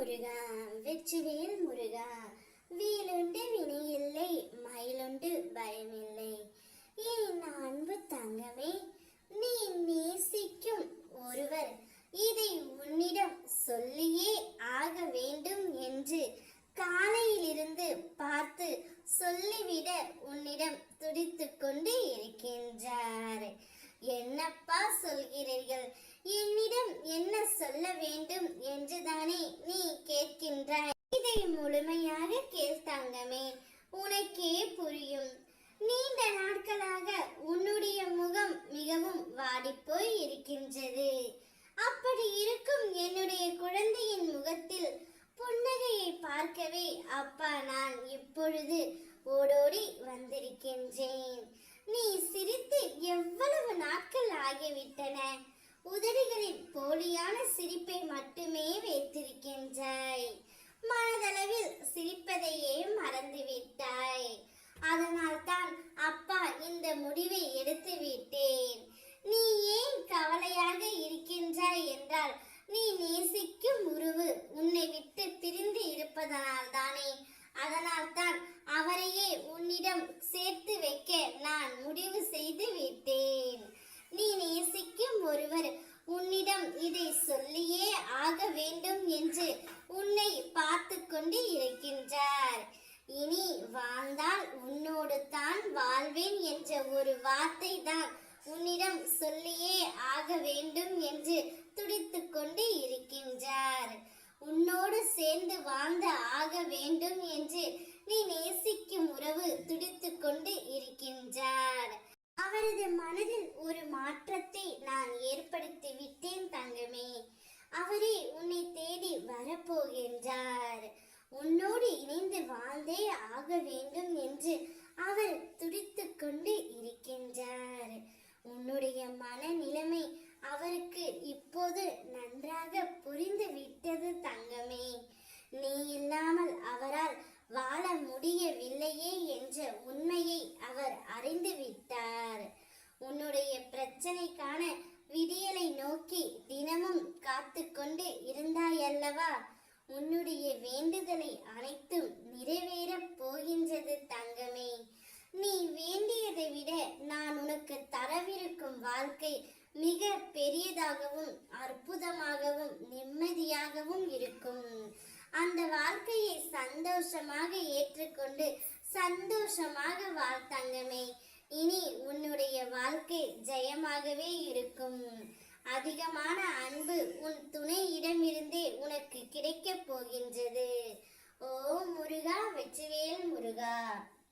முருகா வெற்றிவேல் முருகா வேலுண்டு வினையில்லை மயிலுண்டு பயமில்லை. என் அன்பு தங்கமே, நீ நேசிக்கும் ஒருவர் இதை உன்னிடம் சொல்லியே ஆக வேண்டும் என்று காலையிலிருந்து பார்த்து சொல்லிவிட உன்னிடம் துடித்துக் கொண்டு இருக்கின்றார். என்னப்பா சொல்கிறீர்கள்? என்னிடம் என்ன சொல்ல வேண்டும் என்றுதானே நீ கேட்கின்றாய். இதை முழுமையாக கேள் தங்கமே, உனக்கே புரியும். நீண்ட நாட்களாக உன்னுடைய முகம் மிகவும் வாடிப்போய் இருக்கின்றது. அப்படி இருக்கும் என்னுடைய குழந்தையின் முகத்தில் புன்னகையை பார்க்கவே அப்பா நான் இப்பொழுது ஓடோடி வந்திருக்கின்றேன். நீ சிரித்து எவ்வளவு நாட்கள் ஆகிவிட்டன. உதடுகளில் போலியான சிரிப்பை மட்டுமே வைத்திருக்கின்றாய். மனதளவில் சிரிப்பதையே மறந்துவிட்டாய். அதனால் தான் அப்பா இந்த முடிவை எடுத்து விட்டேன். நீ ஏன் கவலையாக இருக்கின்றாய் என்றால், நீ நேசிக்கும் உறவு உன்னை விட்டு பிரிந்து இருப்பதனால் தானே. அதனால் தான் அவரையே உன்னிடம் சேர்த்து வைக்க நான் முடிவு செய்து விட்டேன். நீ நேசிக்கும் ஒருவர் உன்னிடம் இதை சொல்லியே ஆக வேண்டும் என்று உன்னை பார்த்து கொண்டு இருக்கின்றார். இனி வாழ்ந்தால் உன்னோடு தான் வாழ்வேன் என்ற ஒரு வார்த்தை தான் உன்னிடம் சொல்லியே ஆக வேண்டும் என்று துடித்துக் கொண்டு இருக்கின்றார். உன்னோடு சேர்ந்து வாழ்ந்து ஆக வேண்டும் என்று நீ நேசிக்கும் உறவு துடித்துக் கொண்டு இருக்கின்றார். அவரது மனதில் ஒரு மாற்றத்தை நான் ஏற்படுத்தி விட்டேன் தங்கமே. அவரே உன்னை தேடி வரப்போகின்றார். உன்னோடு இணைந்து வாழ்ந்தே ஆக வேண்டும் என்று அவர் துடித்துக் கொண்டு இருக்கின்றார். உன்னுடைய மனநிலைமை அவருக்கு இப்போது நன்றாக புரிந்து விட்டது தங்கமே. நீ இல்லாமல் அவரால் வாழ முடியவில்லையே என்ற உண்மையை அவர் அறிந்து விட்டார். உன்னுடைய பிரச்சனைக்கான விடியலை நோக்கி தினமும் காத்து கொண்டு இருந்தாயல்லவா? உன்னுடைய வேண்டுதலை அனைத்தும் நிறைவேறப் போகின்றது தங்கமே. நீ வேண்டியதை விட நான் உனக்கு தரவிருக்கும் வாழ்க்கை மிக பெரியதாகவும் அற்புதமாகவும் நிம்மதியாகவும் இருக்கும். அந்த வாழ்க்கையை சந்தோஷமாக ஏற்றுக்கொண்டு சந்தோஷமாக வாழ் தங்கமே. இனி உன்னுடைய வாழ்க்கை ஜெயமாகவே இருக்கும். அதிகமான அன்பு உன் துணையிடமிருந்தே உனக்கு கிடைக்கப் போகின்றது. ஓ முருகா வெற்றிவேல் முருகா.